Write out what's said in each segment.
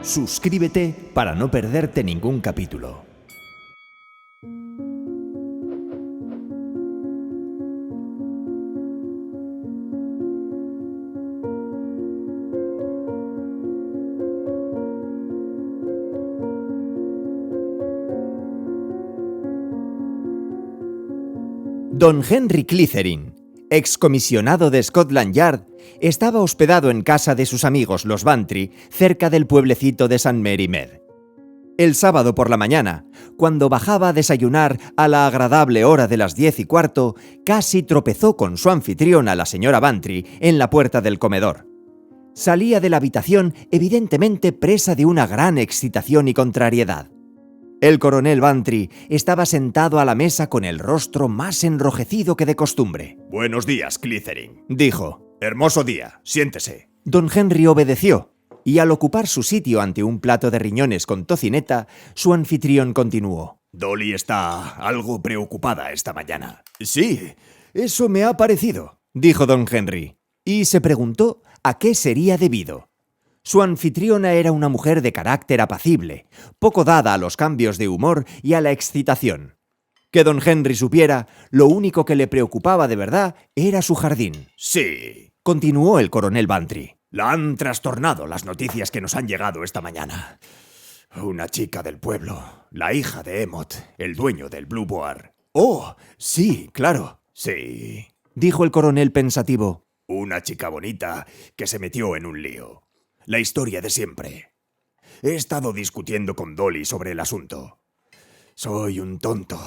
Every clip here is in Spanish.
Suscríbete para no perderte ningún capítulo. Don Henry Clitherin, excomisionado de Scotland Yard, estaba hospedado en casa de sus amigos los Bantry, cerca del pueblecito de St. Mary Mead. El sábado por la mañana, cuando bajaba a desayunar a la agradable hora de las 10:15, casi tropezó con su anfitriona, la señora Bantry, en la puerta del comedor. Salía de la habitación evidentemente presa de una gran excitación y contrariedad. El coronel Bantry estaba sentado a la mesa con el rostro más enrojecido que de costumbre. «Buenos días, Clitherin», dijo. «Hermoso día, siéntese». Don Henry obedeció, y al ocupar su sitio ante un plato de riñones con tocineta, su anfitrión continuó. «Dolly está algo preocupada esta mañana». «Sí, eso me ha parecido», dijo don Henry, y se preguntó a qué sería debido. Su anfitriona era una mujer de carácter apacible, poco dada a los cambios de humor y a la excitación. Que don Henry supiera, lo único que le preocupaba de verdad era su jardín. «Sí», continuó el coronel Bantry. «la han trastornado las noticias que nos han llegado esta mañana. Una chica del pueblo, la hija de Emmet, el dueño del Blue Boar». «Oh, sí, claro». «Sí», dijo el coronel pensativo. «Una chica bonita que se metió en un lío. La historia de siempre. He estado discutiendo con Dolly sobre el asunto. Soy un tonto.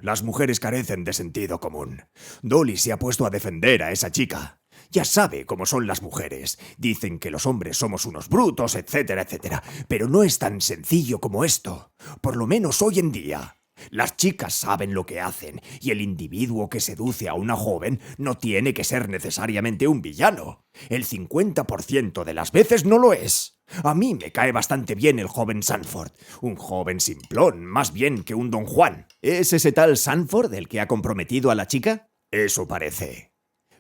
Las mujeres carecen de sentido común. Dolly se ha puesto a defender a esa chica. Ya sabe cómo son las mujeres. Dicen que los hombres somos unos brutos, etcétera, etcétera. Pero no es tan sencillo como esto. Por lo menos hoy en día. Las chicas saben lo que hacen, y el individuo que seduce a una joven no tiene que ser necesariamente un villano. El 50% de las veces no lo es. A mí me cae bastante bien el joven Sanford. Un joven simplón, más bien que un don Juan. ¿Es ese tal Sanford el que ha comprometido a la chica? Eso parece.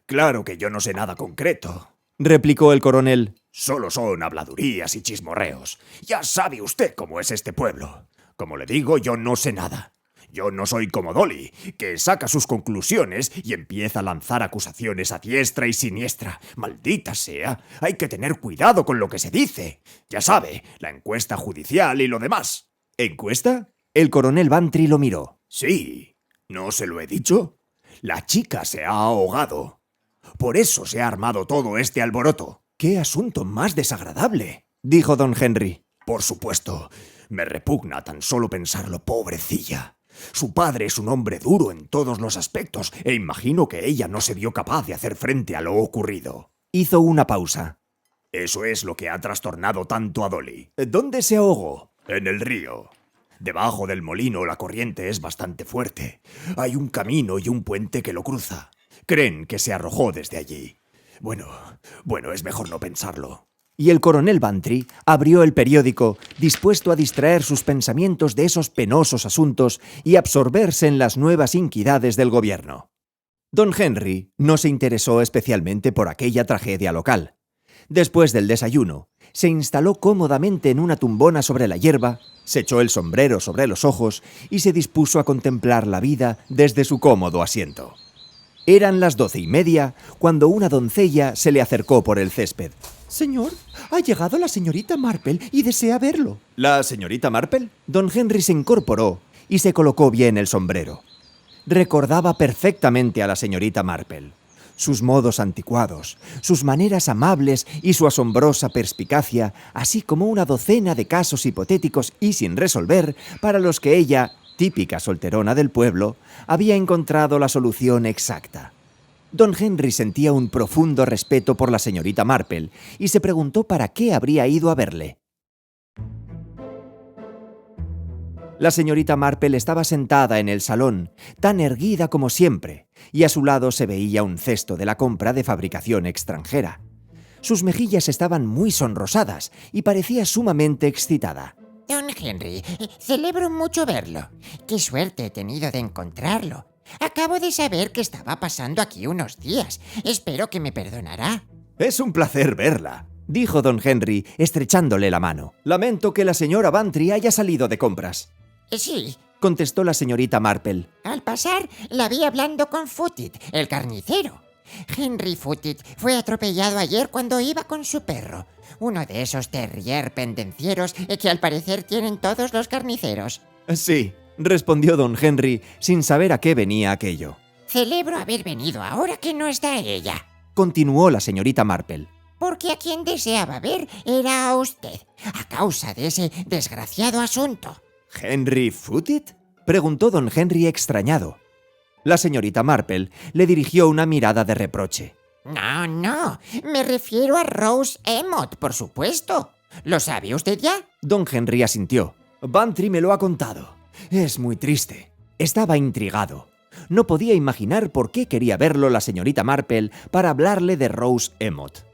Claro que yo no sé nada concreto, replicó el coronel. Solo son habladurías y chismorreos. Ya sabe usted cómo es este pueblo. Como le digo, yo no sé nada. Yo no soy como Dolly, que saca sus conclusiones y empieza a lanzar acusaciones a diestra y siniestra. Maldita sea, hay que tener cuidado con lo que se dice. Ya sabe, la encuesta judicial y lo demás. ¿Encuesta? El coronel Bantry lo miró. Sí, ¿no se lo he dicho? La chica se ha ahogado. Por eso se ha armado todo este alboroto. ¡Qué asunto más desagradable!, dijo don Henry. Por supuesto, me repugna tan solo pensarlo, pobrecilla. Su padre es un hombre duro en todos los aspectos, e imagino que ella no se vio capaz de hacer frente a lo ocurrido. Hizo una pausa. Eso es lo que ha trastornado tanto a Dolly. ¿Dónde se ahogó? En el río. Debajo del molino la corriente es bastante fuerte. Hay un camino y un puente que lo cruza. Creen que se arrojó desde allí. Bueno, es mejor no pensarlo. Y el coronel Bantry abrió el periódico, dispuesto a distraer sus pensamientos de esos penosos asuntos y absorberse en las nuevas iniquidades del gobierno. Don Henry no se interesó especialmente por aquella tragedia local. Después del desayuno, se instaló cómodamente en una tumbona sobre la hierba, se echó el sombrero sobre los ojos y se dispuso a contemplar la vida desde su cómodo asiento. Eran las 12:30 cuando una doncella se le acercó por el césped. «Señor, ha llegado la señorita Marple y desea verlo». ¿La señorita Marple? Don Henry se incorporó y se colocó bien el sombrero. Recordaba perfectamente a la señorita Marple. Sus modos anticuados, sus maneras amables y su asombrosa perspicacia, así como una docena de casos hipotéticos y sin resolver, para los que ella, típica solterona del pueblo, había encontrado la solución exacta. Don Henry sentía un profundo respeto por la señorita Marple y se preguntó para qué habría ido a verle. La señorita Marple estaba sentada en el salón, tan erguida como siempre, y a su lado se veía un cesto de la compra de fabricación extranjera. Sus mejillas estaban muy sonrosadas y parecía sumamente excitada. Don Henry, celebro mucho verlo. Qué suerte he tenido de encontrarlo. Acabo de saber que estaba pasando aquí unos días. Espero que me perdonará. Es un placer verla, dijo don Henry, estrechándole la mano. Lamento que la señora Bantry haya salido de compras, Sí, contestó la señorita Marple. al pasar la vi hablando con Footit, el carnicero. Henry Footit fue atropellado ayer cuando iba con su perro. Uno de esos terrier pendencieros que al parecer tienen todos los carniceros. Sí, respondió don Henry, sin saber a qué venía aquello. Celebro haber venido ahora que no está ella. Continuó la señorita Marple. Porque a quien deseaba ver era a usted, a causa de ese desgraciado asunto. ¿Henry Footit? Preguntó don Henry extrañado. La señorita Marple le dirigió una mirada de reproche. No, me refiero a Rose Emmott, por supuesto. ¿Lo sabe usted ya? Don Henry asintió. Bantry me lo ha contado. Es muy triste. Estaba intrigado. No podía imaginar por qué quería verlo la señorita Marple para hablarle de Rose Emmott.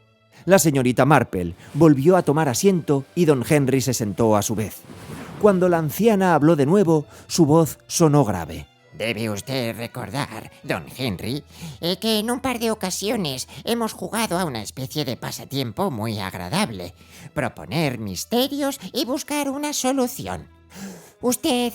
La señorita Marple volvió a tomar asiento y don Henry se sentó a su vez. Cuando la anciana habló de nuevo, su voz sonó grave. Debe usted recordar, don Henry, que en un par de ocasiones hemos jugado a una especie de pasatiempo muy agradable. Proponer misterios y buscar una solución. Usted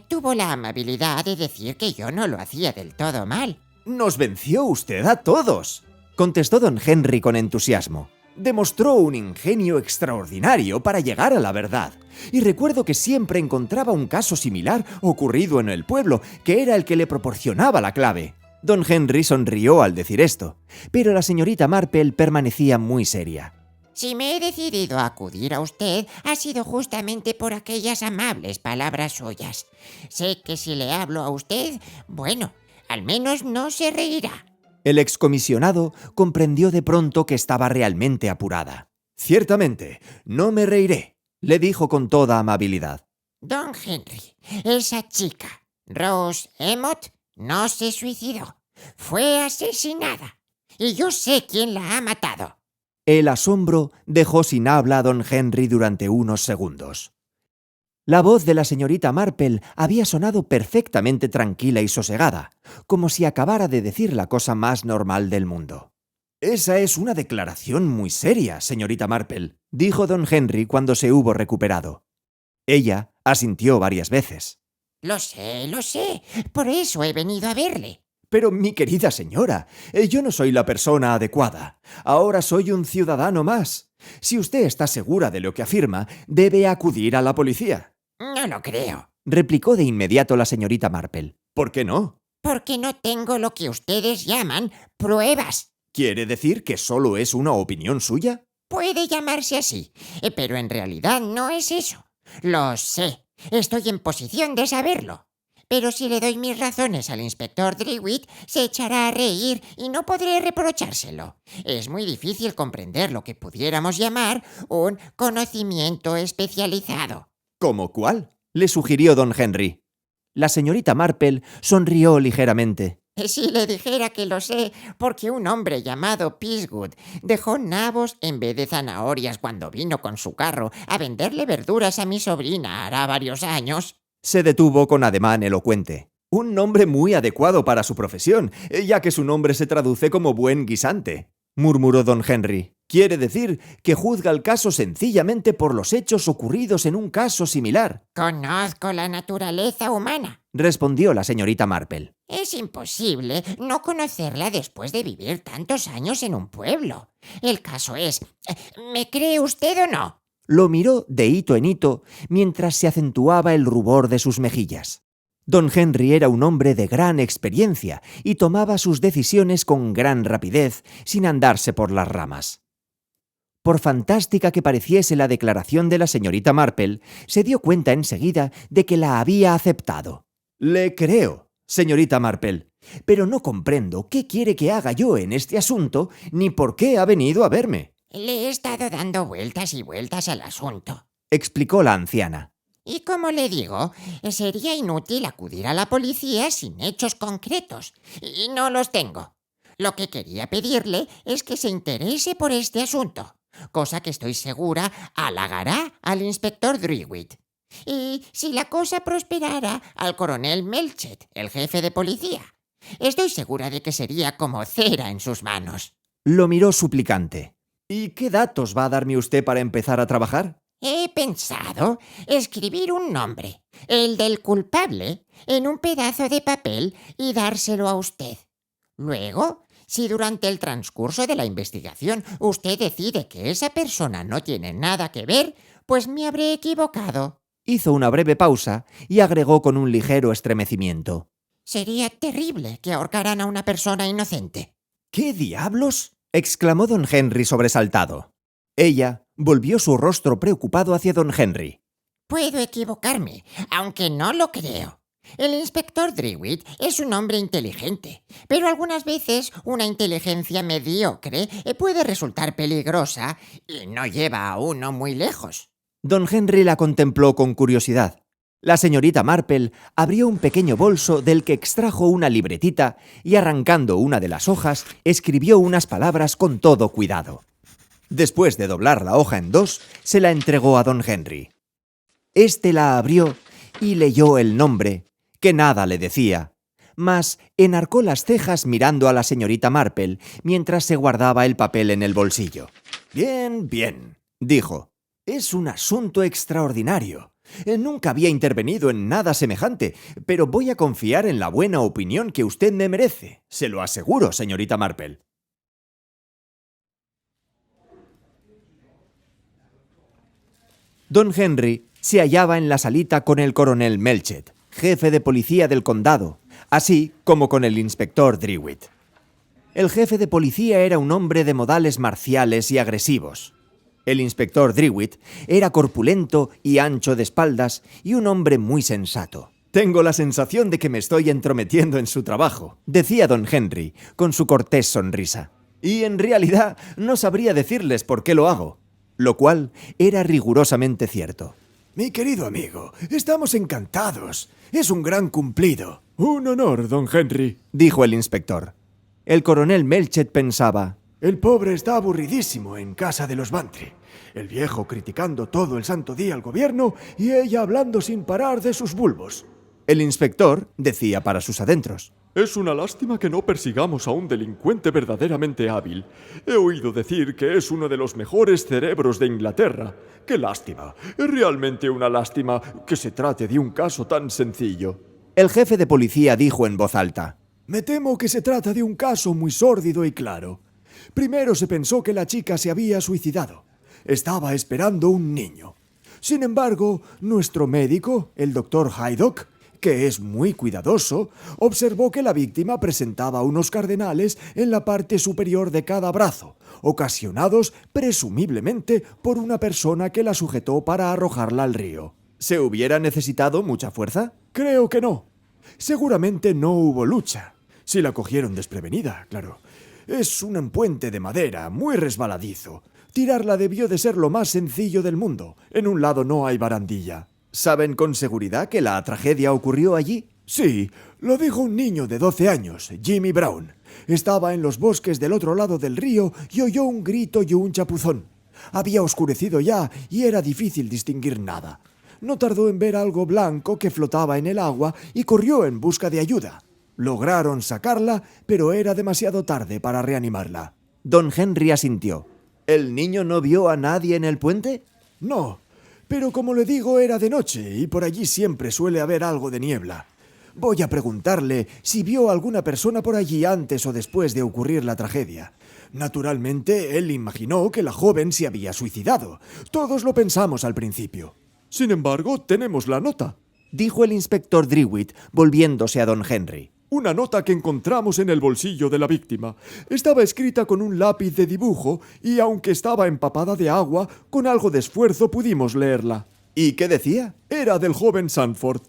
tuvo la amabilidad de decir que yo no lo hacía del todo mal. «Nos venció usted a todos», contestó don Henry con entusiasmo. Demostró un ingenio extraordinario para llegar a la verdad. Y recuerdo que siempre encontraba un caso similar ocurrido en el pueblo, que era el que le proporcionaba la clave. Don Henry sonrió al decir esto, pero la señorita Marple permanecía muy seria. Si me he decidido a acudir a usted, ha sido justamente por aquellas amables palabras suyas. Sé que si le hablo a usted, bueno, al menos no se reirá. El excomisionado comprendió de pronto que estaba realmente apurada. «Ciertamente, no me reiré», le dijo con toda amabilidad. Don Henry, esa chica, Rose Emmott, no se suicidó. Fue asesinada. Y yo sé quién la ha matado. El asombro dejó sin habla a don Henry durante unos segundos. La voz de la señorita Marple había sonado perfectamente tranquila y sosegada, como si acabara de decir la cosa más normal del mundo. «Esa es una declaración muy seria, señorita Marple», dijo don Henry cuando se hubo recuperado. Ella asintió varias veces. Lo sé, por eso he venido a verle. «Pero, mi querida señora, yo no soy la persona adecuada. Ahora soy un ciudadano más. Si usted está segura de lo que afirma, debe acudir a la policía». No lo creo. Replicó de inmediato la señorita Marple. «¿Por qué no?» Porque no tengo lo que ustedes llaman pruebas. ¿Quiere decir que solo es una opinión suya? Puede llamarse así, pero en realidad no es eso. Lo sé. Estoy en posición de saberlo. Pero si le doy mis razones al inspector Drewitt, se echará a reír y no podré reprochárselo. Es muy difícil comprender lo que pudiéramos llamar un conocimiento especializado. ¿Cómo cuál?, le sugirió don Henry. La señorita Marple sonrió ligeramente. Si le dijera que lo sé, porque un hombre llamado Peacewood dejó nabos en vez de zanahorias cuando vino con su carro a venderle verduras a mi sobrina hará varios años. Se detuvo con ademán elocuente. Un nombre muy adecuado para su profesión, ya que su nombre se traduce como buen guisante, murmuró don Henry. Quiere decir que juzga el caso sencillamente por los hechos ocurridos en un caso similar. Conozco la naturaleza humana, respondió la señorita Marple. Es imposible no conocerla después de vivir tantos años en un pueblo. El caso es, ¿me cree usted o no? Lo miró de hito en hito mientras se acentuaba el rubor de sus mejillas. Don Henry era un hombre de gran experiencia y tomaba sus decisiones con gran rapidez, sin andarse por las ramas. Por fantástica que pareciese la declaración de la señorita Marple, se dio cuenta enseguida de que la había aceptado. «Le creo, señorita Marple, pero no comprendo qué quiere que haga yo en este asunto ni por qué ha venido a verme». Le he estado dando vueltas y vueltas al asunto, explicó la anciana. Y como le digo, sería inútil acudir a la policía sin hechos concretos, y no los tengo. Lo que quería pedirle es que se interese por este asunto, cosa que estoy segura halagará al inspector Drewitt. Y si la cosa prosperara al coronel Melchet, el jefe de policía, estoy segura de que sería como cera en sus manos. Lo miró suplicante. ¿Y qué datos va a darme usted para empezar a trabajar? He pensado escribir un nombre, el del culpable, en un pedazo de papel y dárselo a usted. Luego, si durante el transcurso de la investigación usted decide que esa persona no tiene nada que ver, pues me habré equivocado. Hizo una breve pausa y agregó con un ligero estremecimiento. Sería terrible que ahorcaran a una persona inocente. ¿Qué diablos? Exclamó don Henry sobresaltado. Ella volvió su rostro preocupado hacia don Henry. Puedo equivocarme, aunque no lo creo. El inspector Drewitt es un hombre inteligente, pero algunas veces una inteligencia mediocre puede resultar peligrosa y no lleva a uno muy lejos. Don Henry la contempló con curiosidad. La señorita Marple abrió un pequeño bolso del que extrajo una libretita y, arrancando una de las hojas, escribió unas palabras con todo cuidado. Después de doblar la hoja en dos, se la entregó a don Henry. Este la abrió y leyó el nombre, que nada le decía, mas enarcó las cejas mirando a la señorita Marple mientras se guardaba el papel en el bolsillo. «Bien, bien», dijo. «Es un asunto extraordinario. Nunca había intervenido en nada semejante, pero voy a confiar en la buena opinión que usted me merece. Se lo aseguro, señorita Marple». Don Henry se hallaba en la salita con el coronel Melchet, jefe de policía del condado, así como con el inspector Drewitt. El jefe de policía era un hombre de modales marciales y agresivos. El inspector Drewitt era corpulento y ancho de espaldas y un hombre muy sensato. «Tengo la sensación de que me estoy entrometiendo en su trabajo», decía don Henry, con su cortés sonrisa. «Y en realidad no sabría decirles por qué lo hago», lo cual era rigurosamente cierto. Mi querido amigo, estamos encantados. Es un gran cumplido. Un honor, don Henry, dijo el inspector. El coronel Melchet pensaba: el pobre está aburridísimo en casa de los Bantry. El viejo criticando todo el santo día al gobierno y ella hablando sin parar de sus bulbos. El inspector decía para sus adentros: es una lástima que no persigamos a un delincuente verdaderamente hábil. He oído decir que es uno de los mejores cerebros de Inglaterra. ¡Qué lástima! Es realmente una lástima que se trate de un caso tan sencillo. El jefe de policía dijo en voz alta: me temo que se trata de un caso muy sórdido y claro. Primero se pensó que la chica se había suicidado. Estaba esperando un niño. Sin embargo, nuestro médico, el doctor Haydock, que es muy cuidadoso, observó que la víctima presentaba unos cardenales en la parte superior de cada brazo, ocasionados presumiblemente por una persona que la sujetó para arrojarla al río. ¿Se hubiera necesitado mucha fuerza? Creo que no. Seguramente no hubo lucha. Si la cogieron desprevenida, claro. Es un puente de madera, muy resbaladizo. Tirarla debió de ser lo más sencillo del mundo. En un lado no hay barandilla. ¿Saben con seguridad que la tragedia ocurrió allí? Sí, lo dijo un niño de 12 años, Jimmy Brown. Estaba en los bosques del otro lado del río y oyó un grito y un chapuzón. Había oscurecido ya y era difícil distinguir nada. No tardó en ver algo blanco que flotaba en el agua y corrió en busca de ayuda. Lograron sacarla, pero era demasiado tarde para reanimarla. Don Henry asintió. ¿El niño no vio a nadie en el puente? No. Pero como le digo, era de noche y por allí siempre suele haber algo de niebla. Voy a preguntarle si vio a alguna persona por allí antes o después de ocurrir la tragedia. Naturalmente, él imaginó que la joven se había suicidado. Todos lo pensamos al principio. Sin embargo, tenemos la nota, dijo el inspector Drewitt, volviéndose a don Henry. Una nota que encontramos en el bolsillo de la víctima. Estaba escrita con un lápiz de dibujo y, aunque estaba empapada de agua, con algo de esfuerzo pudimos leerla. ¿Y qué decía? Era del joven Sanford.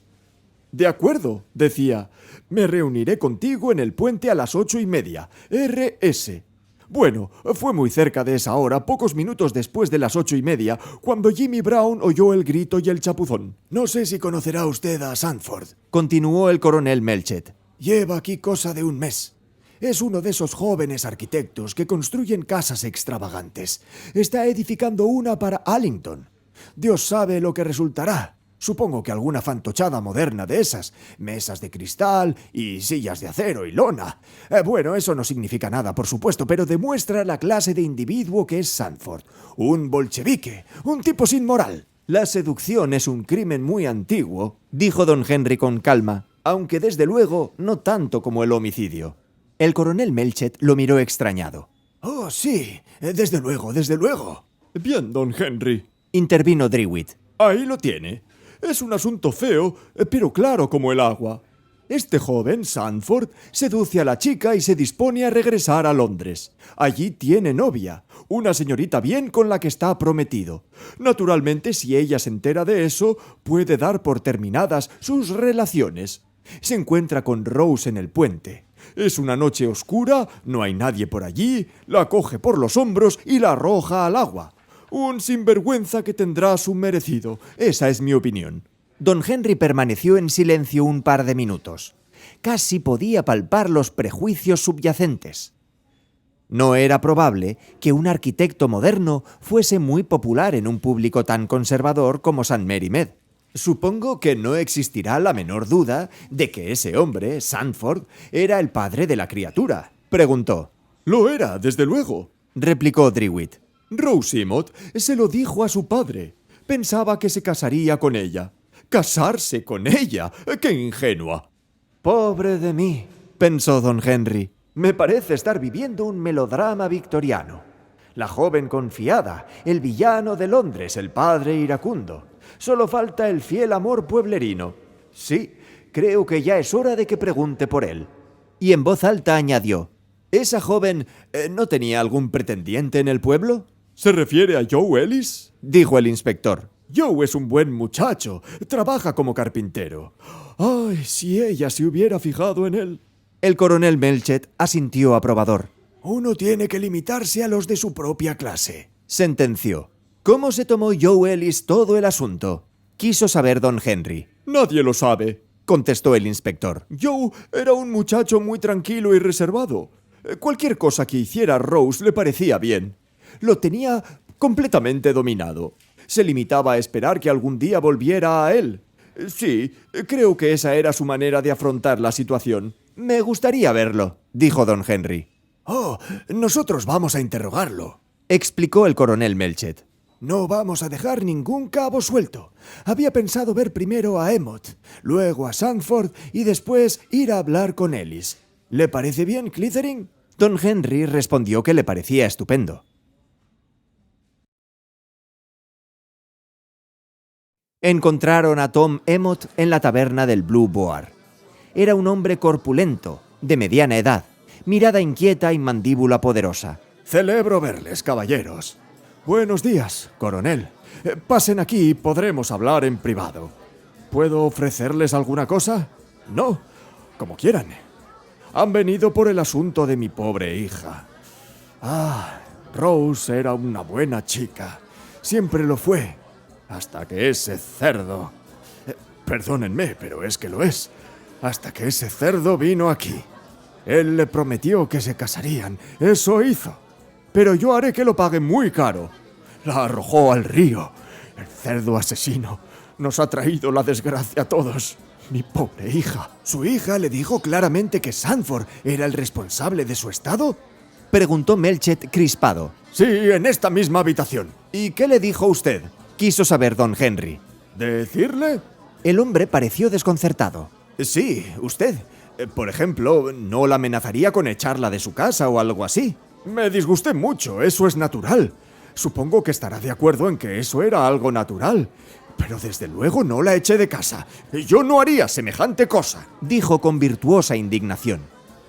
De acuerdo, decía. Me reuniré contigo en el puente a las 8:30. R.S. Bueno, fue muy cerca de esa hora, pocos minutos después de las 8:30, cuando Jimmy Brown oyó el grito y el chapuzón. No sé si conocerá usted a Sanford, continuó el coronel Melchet. Lleva aquí cosa de un mes. Es uno de esos jóvenes arquitectos que construyen casas extravagantes. Está edificando una para Allington. Dios sabe lo que resultará. Supongo que alguna fantochada moderna de esas, mesas de cristal y sillas de acero y lona. Bueno, eso no significa nada, por supuesto, pero demuestra la clase de individuo que es Sanford. Un bolchevique, un tipo sin moral. La seducción es un crimen muy antiguo, dijo don Henry con calma, aunque desde luego no tanto como el homicidio. El coronel Melchett lo miró extrañado. Oh, sí, desde luego, desde luego. Bien, don Henry, intervino Drewitt. ahí lo tiene. Es un asunto feo, pero claro como el agua. Este joven, Sanford, seduce a la chica y se dispone a regresar a Londres. Allí tiene novia, una señorita bien con la que está prometido. Naturalmente, si ella se entera de eso, puede dar por terminadas sus relaciones. Se encuentra con Rose en el puente. Es una noche oscura, no hay nadie por allí, la coge por los hombros y la arroja al agua. Un sinvergüenza que tendrá su merecido. Esa es mi opinión. Don Henry permaneció en silencio un par de minutos. Casi podía palpar los prejuicios subyacentes. No era probable que un arquitecto moderno fuese muy popular en un público tan conservador como St. Mary Mead. Supongo que no existirá la menor duda de que ese hombre, Sanford, era el padre de la criatura, preguntó. Lo era, desde luego, replicó Drewitt. Rose Emmott se lo dijo a su padre. Pensaba que se casaría con ella. ¡Casarse con ella! ¡Qué ingenua! Pobre de mí, pensó don Henry. Me parece estar viviendo un melodrama victoriano. La joven confiada, el villano de Londres, el padre iracundo. Solo falta el fiel amor pueblerino. Sí, creo que ya es hora de que pregunte por él. Y en voz alta añadió. ¿Esa joven no tenía algún pretendiente en el pueblo? ¿Se refiere a Joe Ellis? Dijo el inspector. Joe es un buen muchacho. Trabaja como carpintero. Ay, si ella se hubiera fijado en él. El coronel Melchett asintió aprobador. Uno tiene que limitarse a los de su propia clase, sentenció. ¿Cómo se tomó Joe Ellis todo el asunto? Quiso saber don Henry. Nadie lo sabe, contestó el inspector. Joe era un muchacho muy tranquilo y reservado. Cualquier cosa que hiciera Rose le parecía bien. Lo tenía completamente dominado. Se limitaba a esperar que algún día volviera a él. Sí, creo que esa era su manera de afrontar la situación. Me gustaría verlo, dijo don Henry. Oh, nosotros vamos a interrogarlo, explicó el coronel Melchett. No vamos a dejar ningún cabo suelto. Había pensado ver primero a Emmott, luego a Sanford y después ir a hablar con Ellis. ¿Le parece bien, Clithering? Don Henry respondió que le parecía estupendo. Encontraron a Tom Emmott en la taberna del Blue Boar. Era un hombre corpulento, de mediana edad, mirada inquieta y mandíbula poderosa. Celebro verles, caballeros. Buenos días, coronel. Pasen aquí y podremos hablar en privado. ¿Puedo ofrecerles alguna cosa? No, como quieran. Han venido por el asunto de mi pobre hija. Ah, Rose era una buena chica. Siempre lo fue. Hasta que ese cerdo... perdónenme, pero es que lo es. Hasta que ese cerdo vino aquí. Él le prometió que se casarían. Eso hizo. Pero yo haré que lo pague muy caro. La arrojó al río. El cerdo asesino nos ha traído la desgracia a todos. Mi pobre hija. ¿Su hija le dijo claramente que Sanford era el responsable de su estado? Preguntó Melchett crispado. Sí, en esta misma habitación. ¿Y qué le dijo usted? Quiso saber don Henry. ¿Decirle? El hombre pareció desconcertado. Sí, usted. Por ejemplo, ¿no la amenazaría con echarla de su casa o algo así? Me disgusté mucho, eso es natural. Supongo que estará de acuerdo en que eso era algo natural. Pero desde luego no la eché de casa. Yo no haría semejante cosa, dijo con virtuosa indignación.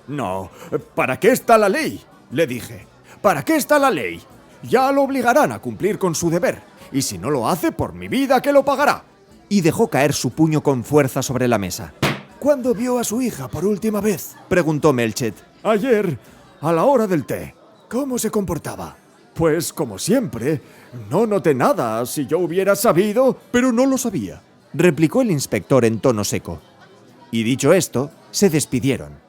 No, ¿para qué está la ley?, le dije. ¿Para qué está la ley? Ya lo obligarán a cumplir con su deber. Y si no lo hace, por mi vida que lo pagará. Y dejó caer su puño con fuerza sobre la mesa. ¿Cuándo vio a su hija por última vez?, preguntó Melchett. Ayer, a la hora del té. ¿Cómo se comportaba? Pues como siempre, no noté nada. Si yo hubiera sabido, pero no lo sabía, replicó el inspector en tono seco. Y dicho esto, se despidieron.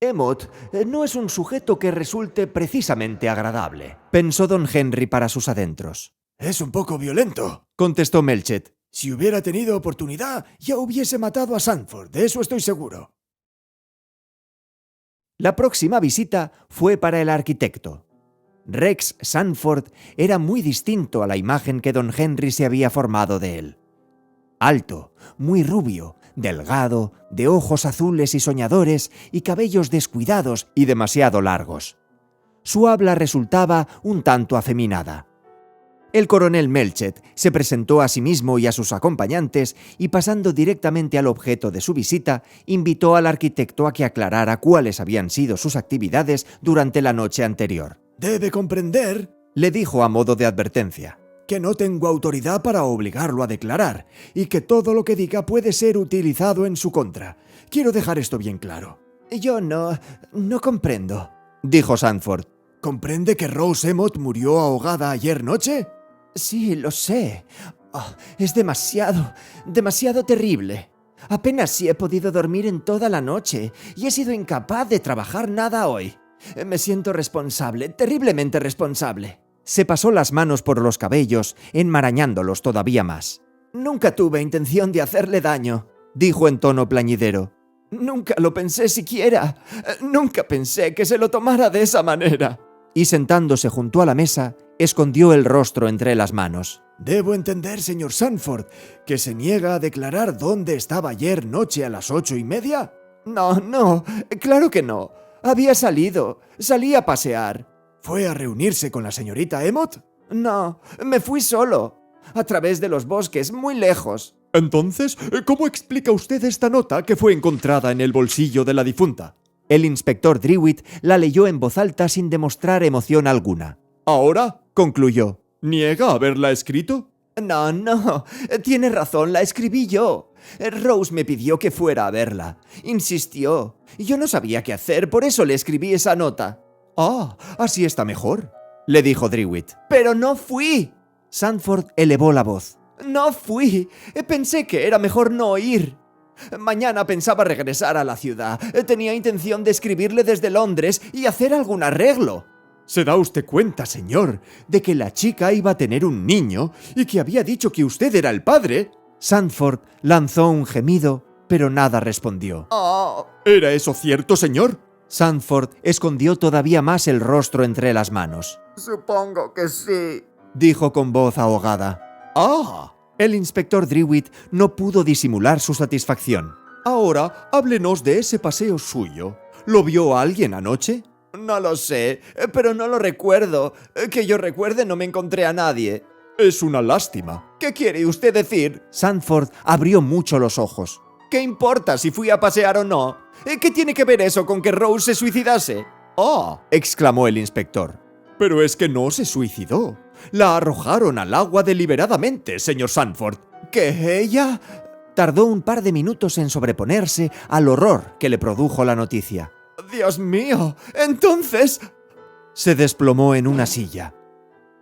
Emmott no es un sujeto que resulte precisamente agradable, pensó don Henry para sus adentros. Es un poco violento, contestó Melchett. Si hubiera tenido oportunidad, ya hubiese matado a Sanford, de eso estoy seguro. La próxima visita fue para el arquitecto. Rex Sanford era muy distinto a la imagen que don Henry se había formado de él. Alto, muy rubio, delgado, de ojos azules y soñadores y cabellos descuidados y demasiado largos. Su habla resultaba un tanto afeminada. El coronel Melchett se presentó a sí mismo y a sus acompañantes y, pasando directamente al objeto de su visita, invitó al arquitecto a que aclarara cuáles habían sido sus actividades durante la noche anterior. Debe comprender, Le dijo a modo de advertencia. que no tengo autoridad para obligarlo a declarar y que todo lo que diga puede ser utilizado en su contra. Quiero dejar esto bien claro. Yo no comprendo, dijo Sanford. ¿Comprende que Rose Emmet murió ahogada ayer noche? Sí, lo sé. Es demasiado terrible. Apenas si he podido dormir en toda la noche y he sido incapaz de trabajar nada hoy. Me siento responsable, terriblemente responsable. Se pasó las manos por los cabellos, enmarañándolos todavía más. Nunca tuve intención de hacerle daño, dijo en tono plañidero. Nunca lo pensé siquiera. Nunca pensé que se lo tomara de esa manera. Y sentándose junto a la mesa, escondió el rostro entre las manos. Debo entender, señor Sanford, que se niega a declarar dónde estaba ayer noche a las 8:30. No, claro que no. Salí a pasear. ¿Fue a reunirse con la señorita Emmet? No, me fui solo, a través de los bosques, muy lejos. Entonces, ¿cómo explica usted esta nota que fue encontrada en el bolsillo de la difunta? El inspector Drewitt la leyó en voz alta sin demostrar emoción alguna. ¿Ahora? Concluyó. ¿Niega haberla escrito? No, tiene razón, la escribí yo. Rose me pidió que fuera a verla. Insistió. Yo no sabía qué hacer, por eso le escribí esa nota. Así está mejor, le dijo Drewitt. Pero no fui. Sanford elevó la voz. No fui. Pensé que era mejor no ir. Mañana pensaba regresar a la ciudad. Tenía intención de escribirle desde Londres y hacer algún arreglo. ¿Se da usted cuenta, señor, de que la chica iba a tener un niño y que había dicho que usted era el padre? Sanford lanzó un gemido, pero nada respondió. ¿Era eso cierto, señor? Sanford escondió todavía más el rostro entre las manos. Supongo que sí, dijo con voz ahogada. El inspector Drewitt no pudo disimular su satisfacción. Ahora, háblenos de ese paseo suyo. ¿Lo vio alguien anoche? No lo sé, pero no lo recuerdo. Que yo recuerde, no me encontré a nadie. Es una lástima. ¿Qué quiere usted decir? Sanford abrió mucho los ojos. ¿Qué importa si fui a pasear o no? ¿Qué tiene que ver eso con que Rose se suicidase? Exclamó el inspector. Pero es que no se suicidó. La arrojaron al agua deliberadamente, señor Sanford. ¿Que ella? Tardó un par de minutos en sobreponerse al horror que le produjo la noticia. ¡Dios mío! Entonces... Se desplomó en una silla.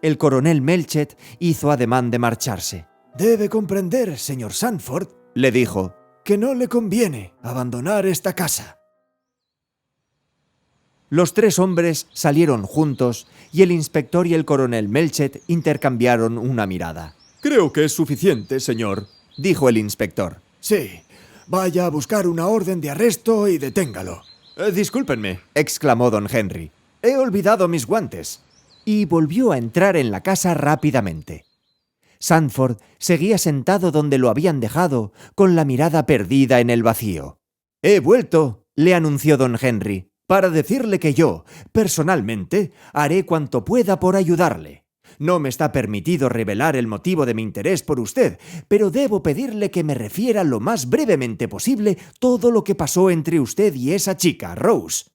El coronel Melchett hizo ademán de marcharse. Debe comprender, señor Sanford, le dijo, que no le conviene abandonar esta casa. Los tres hombres salieron juntos y el inspector y el coronel Melchett intercambiaron una mirada. Creo que es suficiente, señor, dijo el inspector. Sí, vaya a buscar una orden de arresto y deténgalo. Discúlpenme, exclamó don Henry. He olvidado mis guantes. Y volvió a entrar en la casa rápidamente. Sanford seguía sentado donde lo habían dejado, con la mirada perdida en el vacío. He vuelto, le anunció don Henry, para decirle que yo, personalmente, haré cuanto pueda por ayudarle. No me está permitido revelar el motivo de mi interés por usted, pero debo pedirle que me refiera lo más brevemente posible todo lo que pasó entre usted y esa chica, Rose.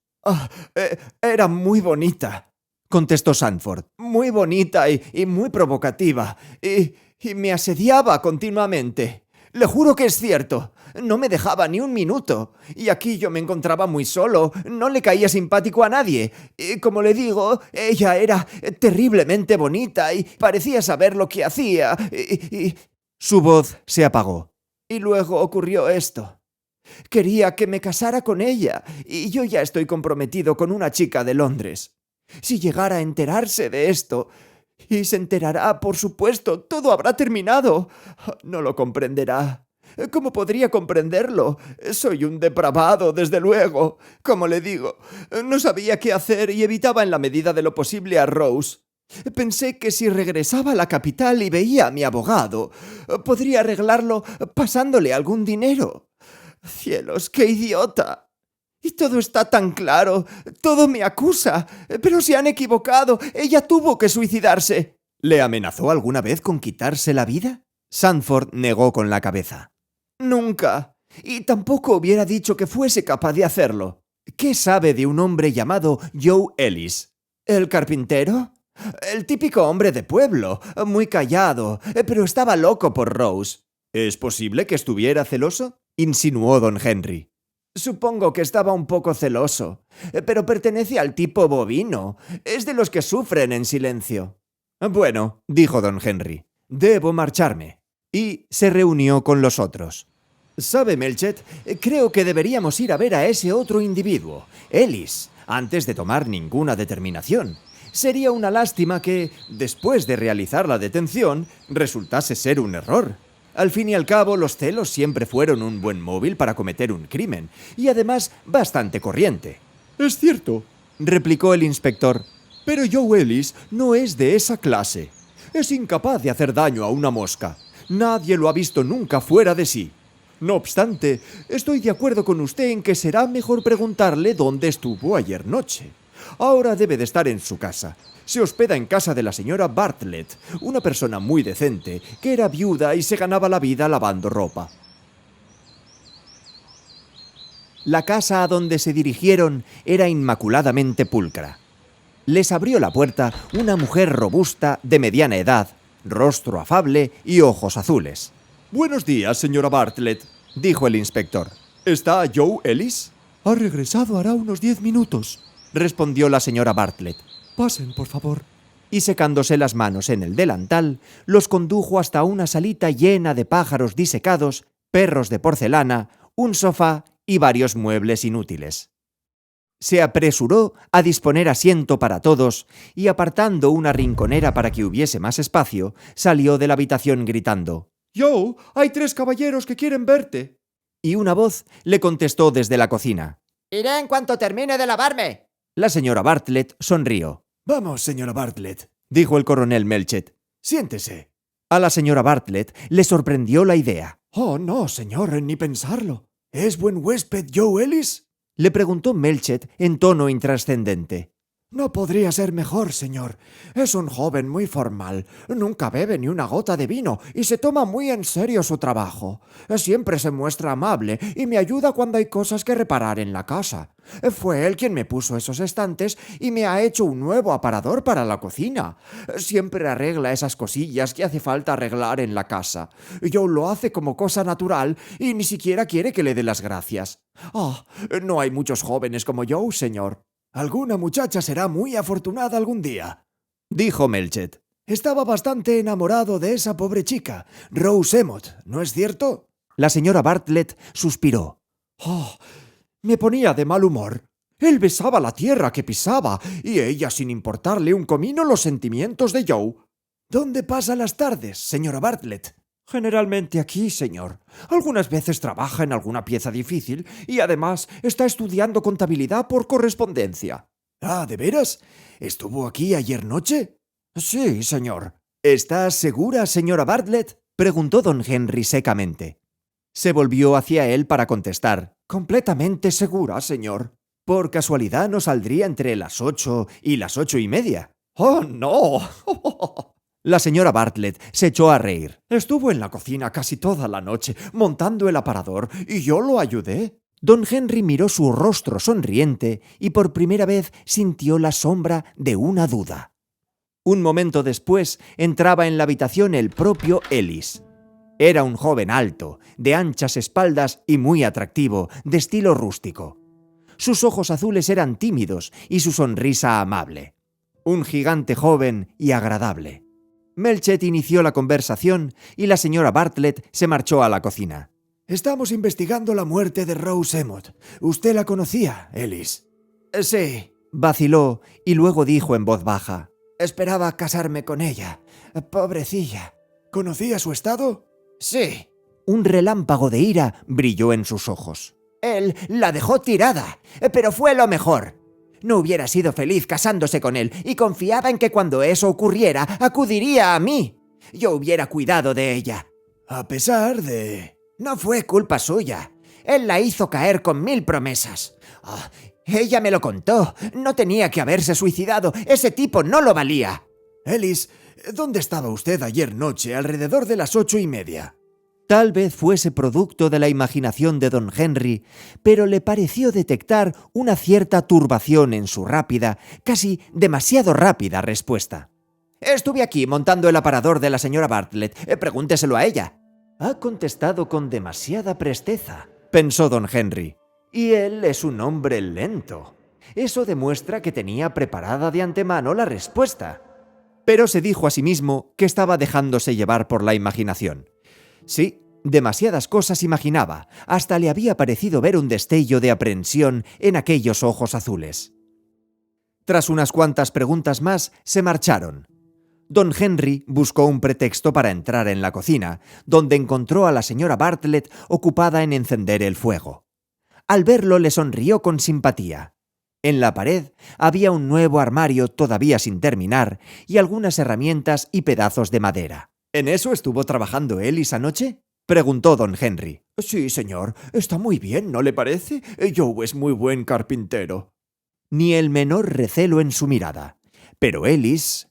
Era muy bonita, contestó Sanford. Muy bonita y muy provocativa, y me asediaba continuamente. Le juro que es cierto. No me dejaba ni un minuto. Y aquí yo me encontraba muy solo. No le caía simpático a nadie. Y como le digo, ella era terriblemente bonita y parecía saber lo que hacía. Su voz se apagó. Y luego ocurrió esto. Quería que me casara con ella, y yo ya estoy comprometido con una chica de Londres. Si llegara a enterarse de esto, Y se enterará, por supuesto. Todo habrá terminado. No lo comprenderá. ¿Cómo podría comprenderlo? Soy un depravado, desde luego. Como le digo, no sabía qué hacer y evitaba en la medida de lo posible a Rose. Pensé que si regresaba a la capital y veía a mi abogado, podría arreglarlo pasándole algún dinero. ¡Cielos, qué idiota! Y todo está tan claro, todo me acusa, pero se han equivocado, ella tuvo que suicidarse. ¿Le amenazó alguna vez con quitarse la vida? Sanford negó con la cabeza. Nunca. Y tampoco hubiera dicho que fuese capaz de hacerlo. ¿Qué sabe de un hombre llamado Joe Ellis? ¿El carpintero? El típico hombre de pueblo, muy callado, pero estaba loco por Rose. ¿Es posible que estuviera celoso?, insinuó don Henry. Supongo que estaba un poco celoso, pero pertenece al tipo bovino. Es de los que sufren en silencio. Bueno, dijo don Henry, debo marcharme. Y se reunió con los otros. ¿Sabe, Melchett? Creo que deberíamos ir a ver a ese otro individuo, Ellis, antes de tomar ninguna determinación. Sería una lástima que, después de realizar la detención, resultase ser un error. Al fin y al cabo, los celos siempre fueron un buen móvil para cometer un crimen, y además bastante corriente. Es cierto, replicó el inspector. pero Joe Ellis no es de esa clase. Es incapaz de hacer daño a una mosca. Nadie lo ha visto nunca fuera de sí. No obstante, estoy de acuerdo con usted en que será mejor preguntarle dónde estuvo ayer noche. Ahora debe de estar en su casa. Se hospeda en casa de la señora Bartlett, una persona muy decente, que era viuda y se ganaba la vida lavando ropa. La casa a donde se dirigieron era inmaculadamente pulcra. Les abrió la puerta una mujer robusta, de mediana edad, rostro afable y ojos azules. «Buenos días, señora Bartlett», dijo el inspector. «¿Está Joe Ellis?» «Ha regresado hará unos 10 minutos», respondió la señora Bartlett. «Pasen, por favor». Y secándose las manos en el delantal, los condujo hasta una salita llena de pájaros disecados, perros de porcelana, un sofá y varios muebles inútiles. Se apresuró a disponer asiento para todos y, apartando una rinconera para que hubiese más espacio, salió de la habitación gritando: «Joe, hay 3 caballeros que quieren verte». Y una voz le contestó desde la cocina: «Iré en cuanto termine de lavarme». La señora Bartlett sonrió. «Vamos, señora Bartlett», dijo el coronel Melchett. «Siéntese». A la señora Bartlett le sorprendió la idea. «Oh, no, señor, ni pensarlo». «¿Es buen huésped Joe Ellis?», le preguntó Melchett en tono intrascendente. «No podría ser mejor, señor. Es un joven muy formal. Nunca bebe ni una gota de vino y se toma muy en serio su trabajo. Siempre se muestra amable y me ayuda cuando hay cosas que reparar en la casa. Fue él quien me puso esos estantes y me ha hecho un nuevo aparador para la cocina. Siempre arregla esas cosillas que hace falta arreglar en la casa. Joe lo hace como cosa natural y ni siquiera quiere que le dé las gracias. Ah, no hay muchos jóvenes como Joe, señor». «Alguna muchacha será muy afortunada algún día», dijo Melchett. «Estaba bastante enamorado de esa pobre chica, Rose Emmott, ¿no es cierto?» La señora Bartlett suspiró. «Oh, me ponía de mal humor. Él besaba la tierra que pisaba y ella, sin importarle un comino los sentimientos de Joe». «¿Dónde pasa las tardes, señora Bartlett?» «Generalmente aquí, señor. Algunas veces trabaja en alguna pieza difícil y además está estudiando contabilidad por correspondencia». «Ah, ¿de veras? ¿Estuvo aquí ayer noche?» «Sí, señor». «¿Está segura, señora Bartlett?», preguntó don Henry secamente. Se volvió hacia él para contestar: «Completamente segura, señor». «Por casualidad no saldría entre las 8 y las 8:30». «Oh, no». La señora Bartlett se echó a reír. «Estuvo en la cocina casi toda la noche, montando el aparador, y yo lo ayudé». Don Henry miró su rostro sonriente y por primera vez sintió la sombra de una duda. Un momento después entraba en la habitación el propio Ellis. Era un joven alto, de anchas espaldas y muy atractivo, de estilo rústico. Sus ojos azules eran tímidos y su sonrisa amable. Un gigante joven y agradable. Melchett inició la conversación y la señora Bartlett se marchó a la cocina. «Estamos investigando la muerte de Rose Emmott. ¿Usted la conocía, Ellis?» «Sí», vaciló y luego dijo en voz baja: Esperaba casarme con ella. Pobrecilla. ¿Conocía su estado? Sí. Un relámpago de ira brilló en sus ojos. Él la dejó tirada, pero fue lo mejor. No hubiera sido feliz casándose con él y confiaba en que cuando eso ocurriera acudiría a mí. Yo hubiera cuidado de ella. A pesar de... No fue culpa suya. Él la hizo caer con 1000 promesas. Ella me lo contó. No tenía que haberse suicidado. Ese tipo no lo valía. Ellis, ¿dónde estaba usted ayer noche alrededor de las 8:30? Tal vez fuese producto de la imaginación de don Henry, pero le pareció detectar una cierta turbación en su rápida, casi demasiado rápida respuesta. Estuve aquí montando el aparador de la señora Bartlett. Pregúnteselo a ella. Ha contestado con demasiada presteza, pensó don Henry. Y él es un hombre lento. Eso demuestra que tenía preparada de antemano la respuesta. Pero se dijo a sí mismo que estaba dejándose llevar por la imaginación. Sí, demasiadas cosas imaginaba. Hasta le había parecido ver un destello de aprensión en aquellos ojos azules. Tras unas cuantas preguntas más, se marcharon. Don Henry buscó un pretexto para entrar en la cocina, donde encontró a la señora Bartlett ocupada en encender el fuego. Al verlo le sonrió con simpatía. En la pared había un nuevo armario todavía sin terminar y algunas herramientas y pedazos de madera. ¿En eso estuvo trabajando Ellis anoche?, preguntó don Henry. Sí, señor. Está muy bien, ¿no le parece? Joe es muy buen carpintero. Ni el menor recelo en su mirada. Pero Ellis...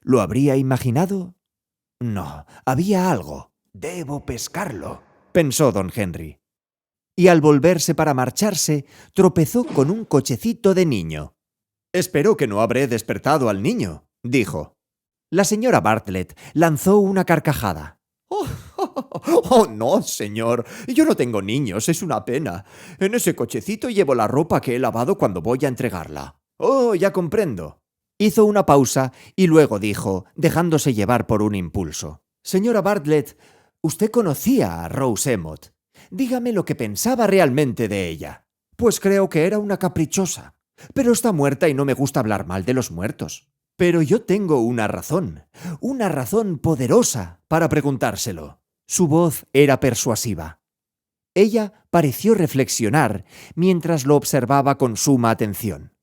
¿lo habría imaginado? No, había algo. Debo pescarlo, pensó don Henry. Y al volverse para marcharse, tropezó con un cochecito de niño. Espero que no habré despertado al niño, dijo. La señora Bartlett lanzó una carcajada. Oh, no, señor. Yo no tengo niños, es una pena. En ese cochecito llevo la ropa que he lavado cuando voy a entregarla. Oh, ya comprendo. Hizo una pausa y luego dijo, dejándose llevar por un impulso. Señora Bartlett, usted conocía a Rose Emmet. Dígame lo que pensaba realmente de ella. Pues creo que era una caprichosa. Pero está muerta y no me gusta hablar mal de los muertos. Pero yo tengo una razón poderosa para preguntárselo. Su voz era persuasiva. Ella pareció reflexionar mientras lo observaba con suma atención.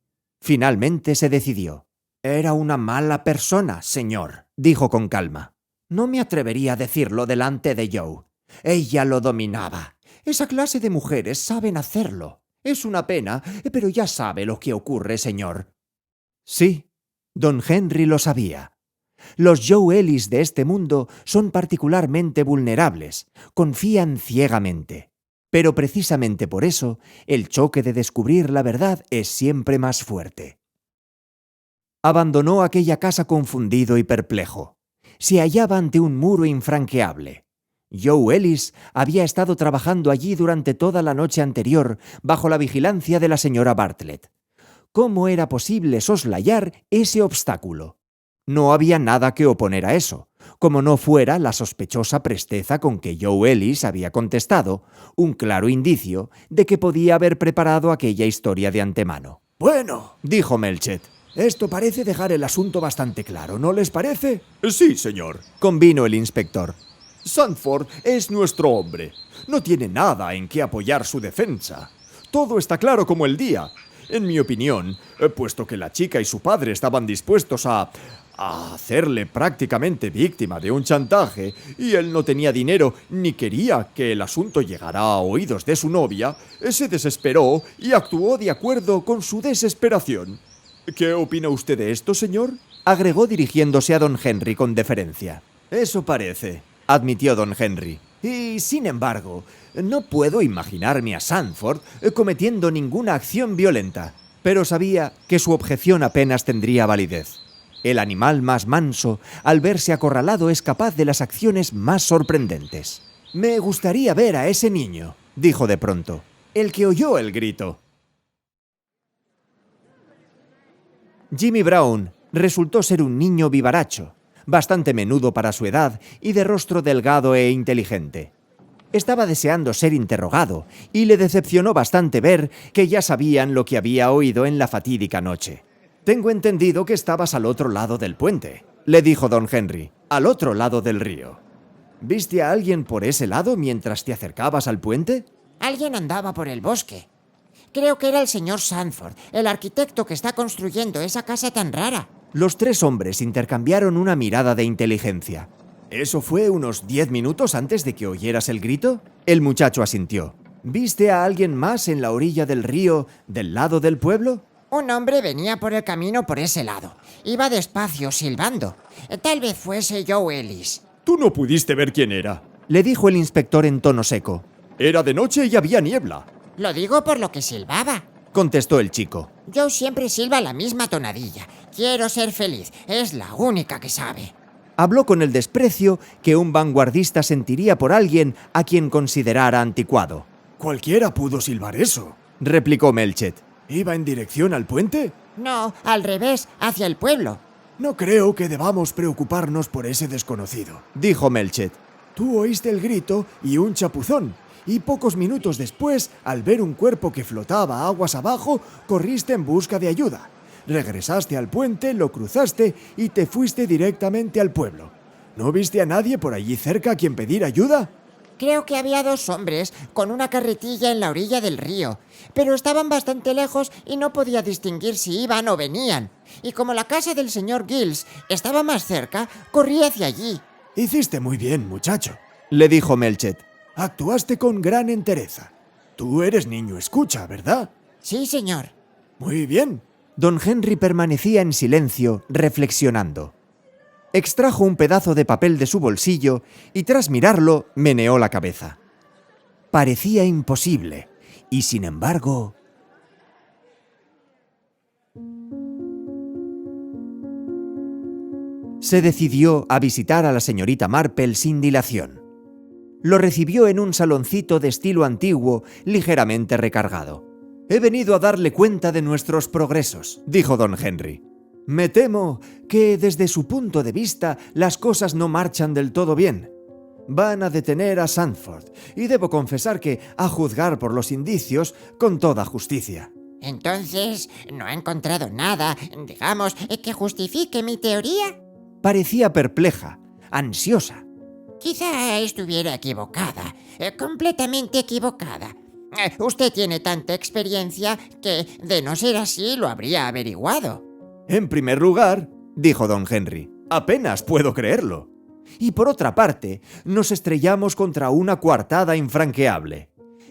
Finalmente se decidió. Era una mala persona, señor, dijo con calma. No me atrevería a decirlo delante de Joe. Ella lo dominaba. Esa clase de mujeres saben hacerlo. Es una pena, pero ya sabe lo que ocurre, señor. Sí, don Henry lo sabía. Los Joe Ellis de este mundo son particularmente vulnerables, confían ciegamente. Pero precisamente por eso, el choque de descubrir la verdad es siempre más fuerte. Abandonó aquella casa confundido y perplejo. Se hallaba ante un muro infranqueable. Joe Ellis había estado trabajando allí durante toda la noche anterior bajo la vigilancia de la señora Bartlett. ¿Cómo era posible soslayar ese obstáculo? No había nada que oponer a eso, como no fuera la sospechosa presteza con que Joe Ellis había contestado, un claro indicio de que podía haber preparado aquella historia de antemano. Bueno, dijo Melchett. Esto parece dejar el asunto bastante claro, ¿no les parece? Sí, señor, convino el inspector. Sanford es nuestro hombre. No tiene nada en qué apoyar su defensa. Todo está claro como el día. En mi opinión, puesto que la chica y su padre estaban dispuestos a hacerle prácticamente víctima de un chantaje y él no tenía dinero ni quería que el asunto llegara a oídos de su novia, se desesperó y actuó de acuerdo con su desesperación. ¿Qué opina usted de esto, señor?, agregó dirigiéndose a don Henry con deferencia. Eso parece, admitió don Henry. Y, sin embargo, no puedo imaginarme a Sanford cometiendo ninguna acción violenta. Pero sabía que su objeción apenas tendría validez. El animal más manso, al verse acorralado, es capaz de las acciones más sorprendentes. Me gustaría ver a ese niño, dijo de pronto, el que oyó el grito. Jimmy Brown resultó ser un niño vivaracho, bastante menudo para su edad y de rostro delgado e inteligente. Estaba deseando ser interrogado y le decepcionó bastante ver que ya sabían lo que había oído en la fatídica noche. Tengo entendido que estabas al otro lado del puente, le dijo don Henry, al otro lado del río. ¿Viste a alguien por ese lado mientras te acercabas al puente? Alguien andaba por el bosque. Creo que era el señor Sanford, el arquitecto que está construyendo esa casa tan rara. Los tres hombres intercambiaron una mirada de inteligencia. ¿Eso fue unos 10 minutos antes de que oyeras el grito? El muchacho asintió. ¿Viste a alguien más en la orilla del río, del lado del pueblo? Un hombre venía por el camino por ese lado. Iba despacio, silbando. Tal vez fuese Joe Ellis. Tú no pudiste ver quién era. Le dijo el inspector en tono seco. Era de noche y había niebla. Lo digo por lo que silbaba. Contestó el chico. Joe siempre silba la misma tonadilla. Quiero ser feliz. Es la única que sabe. Habló con el desprecio que un vanguardista sentiría por alguien a quien considerara anticuado. Cualquiera pudo silbar eso. Replicó Melchett. ¿Iba en dirección al puente? No, al revés, hacia el pueblo. No creo que debamos preocuparnos por ese desconocido. Dijo Melchett. Tú oíste el grito y un chapuzón, y pocos minutos después, al ver un cuerpo que flotaba aguas abajo, corriste en busca de ayuda. Regresaste al puente, lo cruzaste y te fuiste directamente al pueblo. ¿No viste a nadie por allí cerca a quien pedir ayuda? Creo que había dos hombres con una carretilla en la orilla del río, pero estaban bastante lejos y no podía distinguir si iban o venían. Y como la casa del señor Giles estaba más cerca, corrí hacia allí. Hiciste muy bien, muchacho. Le dijo Melchett. Actuaste con gran entereza. Tú eres niño escucha, ¿verdad? Sí, señor. Muy bien. Don Henry permanecía en silencio, reflexionando. Extrajo un pedazo de papel de su bolsillo y tras mirarlo, meneó la cabeza. Parecía imposible, y sin embargo... Se decidió a visitar a la señorita Marple sin dilación. Lo recibió en un saloncito de estilo antiguo, ligeramente recargado. «He venido a darle cuenta de nuestros progresos», dijo don Henry. «Me temo que, desde su punto de vista, las cosas no marchan del todo bien. Van a detener a Sanford, y debo confesar que, a juzgar por los indicios, con toda justicia». Entonces, ¿no ha encontrado nada, digamos, que justifique mi teoría? Parecía perpleja, ansiosa. Quizá estuviera equivocada, completamente equivocada. Usted tiene tanta experiencia que, de no ser así, lo habría averiguado. En primer lugar, dijo don Henry, apenas puedo creerlo. Y por otra parte, nos estrellamos contra una coartada infranqueable.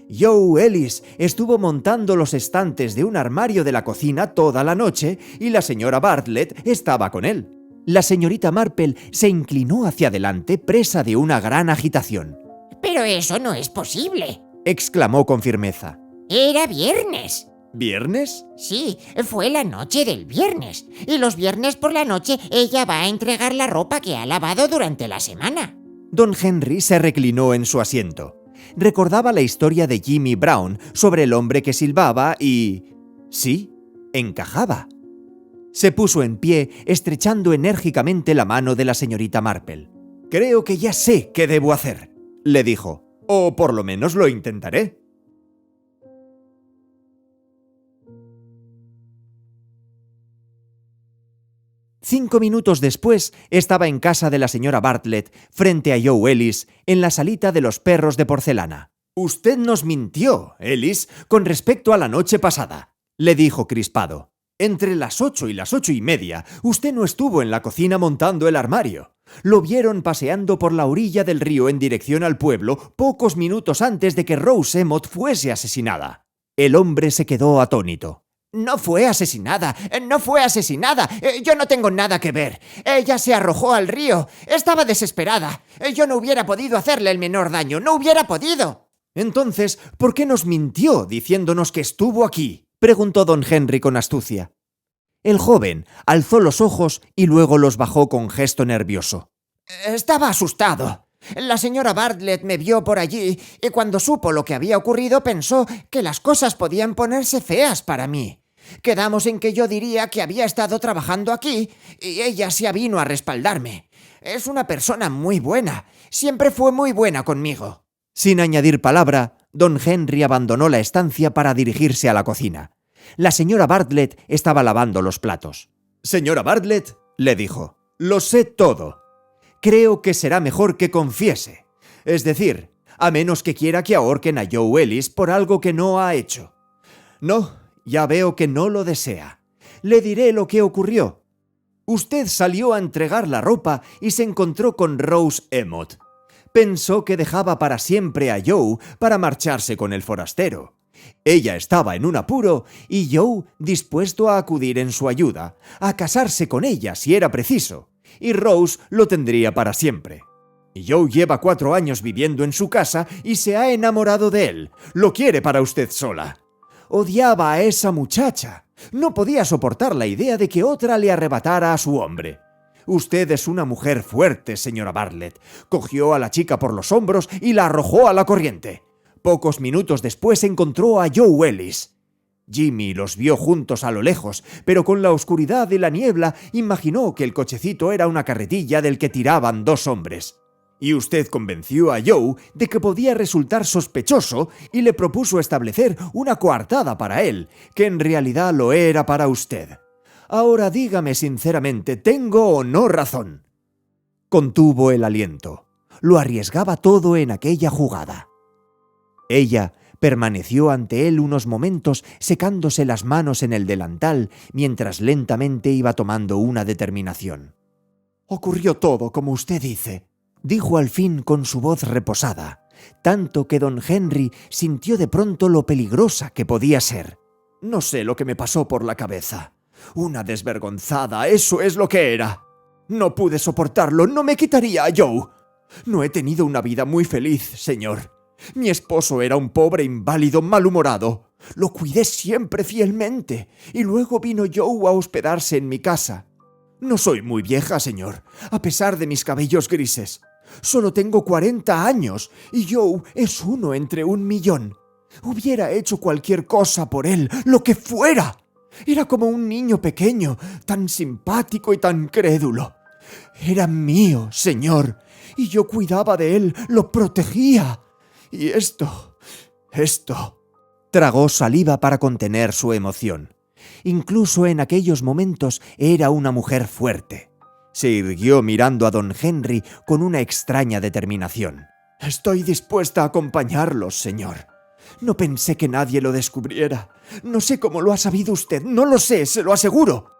Joe Ellis estuvo montando los estantes de un armario de la cocina toda la noche y la señora Bartlett estaba con él. La señorita Marple se inclinó hacia adelante presa de una gran agitación. Pero eso no es posible, exclamó con firmeza. Era viernes. ¿Viernes? Sí, fue la noche del viernes. Y los viernes por la noche ella va a entregar la ropa que ha lavado durante la semana. Don Henry se reclinó en su asiento. Recordaba la historia de Jimmy Brown sobre el hombre que silbaba y... sí, encajaba. Se puso en pie, estrechando enérgicamente la mano de la señorita Marple. «Creo que ya sé qué debo hacer», le dijo. «O por lo menos lo intentaré». Cinco minutos después, estaba en casa de la señora Bartlett, frente a Joe Ellis, en la salita de los perros de porcelana. «Usted nos mintió, Ellis, con respecto a la noche pasada», le dijo crispado. «Entre las 8 y las 8:30, usted no estuvo en la cocina montando el armario. Lo vieron paseando por la orilla del río en dirección al pueblo pocos minutos antes de que Rose Emmet fuese asesinada». El hombre se quedó atónito. «No fue asesinada, no fue asesinada. Yo no tengo nada que ver. Ella se arrojó al río. Estaba desesperada. Yo no hubiera podido hacerle el menor daño. No hubiera podido». «Entonces, ¿por qué nos mintió diciéndonos que estuvo aquí?», preguntó don Henry con astucia. El joven alzó los ojos y luego los bajó con gesto nervioso. «Estaba asustado. La señora Bartlett me vio por allí y cuando supo lo que había ocurrido pensó que las cosas podían ponerse feas para mí. Quedamos en que yo diría que había estado trabajando aquí y ella se avino a respaldarme. Es una persona muy buena. Siempre fue muy buena conmigo». Sin añadir palabra, don Henry abandonó la estancia para dirigirse a la cocina. La señora Bartlett estaba lavando los platos. «Señora Bartlett», le dijo, «lo sé todo. Creo que será mejor que confiese. Es decir, a menos que quiera que ahorquen a Joe Ellis por algo que no ha hecho. No, ya veo que no lo desea. Le diré lo que ocurrió. Usted salió a entregar la ropa y se encontró con Rose Emmott. Pensó que dejaba para siempre a Joe para marcharse con el forastero. Ella estaba en un apuro y Joe dispuesto a acudir en su ayuda, a casarse con ella si era preciso, y Rose lo tendría para siempre. Joe lleva 4 años viviendo en su casa y se ha enamorado de él. Lo quiere para usted sola. Odiaba a esa muchacha. No podía soportar la idea de que otra le arrebatara a su hombre. Usted es una mujer fuerte, señora Bartlett. Cogió a la chica por los hombros y la arrojó a la corriente. Pocos minutos después encontró a Joe Ellis. Jimmy los vio juntos a lo lejos, pero con la oscuridad y la niebla imaginó que el cochecito era una carretilla del que tiraban 2 hombres. Y usted convenció a Joe de que podía resultar sospechoso y le propuso establecer una coartada para él, que en realidad lo era para usted. Ahora dígame sinceramente, ¿tengo o no razón? Contuvo el aliento. Lo arriesgaba todo en aquella jugada. Ella permaneció ante él unos momentos secándose las manos en el delantal mientras lentamente iba tomando una determinación. «Ocurrió todo como usted dice», dijo al fin con su voz reposada, tanto que don Henry sintió de pronto lo peligrosa que podía ser. «No sé lo que me pasó por la cabeza. Una desvergonzada, eso es lo que era. No pude soportarlo, no me quitaría a Joe. No he tenido una vida muy feliz, señor. Mi esposo era un pobre inválido malhumorado. Lo cuidé siempre fielmente, y luego vino Joe a hospedarse en mi casa. No soy muy vieja, señor, a pesar de mis cabellos grises. Solo tengo 40 años, y Joe es uno entre 1.000.000. Hubiera hecho cualquier cosa por él, lo que fuera. Era como un niño pequeño, tan simpático y tan crédulo. Era mío, señor, y yo cuidaba de él, lo protegía. Y esto... Tragó saliva para contener su emoción. Incluso en aquellos momentos era una mujer fuerte. Se irguió mirando a don Henry con una extraña determinación. «Estoy dispuesta a acompañarlos, señor. No pensé que nadie lo descubriera. No sé cómo lo ha sabido usted, no lo sé, se lo aseguro».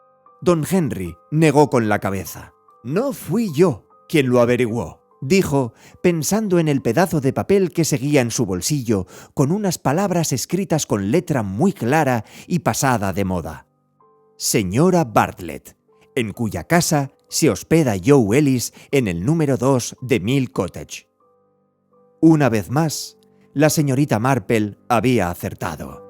Don Henry negó con la cabeza. «No fui yo quien lo averiguó», dijo, pensando en el pedazo de papel que seguía en su bolsillo, con unas palabras escritas con letra muy clara y pasada de moda. «Señora Bartlett, en cuya casa se hospeda Joe Ellis en el número 2 de Mill Cottage». Una vez más, la señorita Marple había acertado.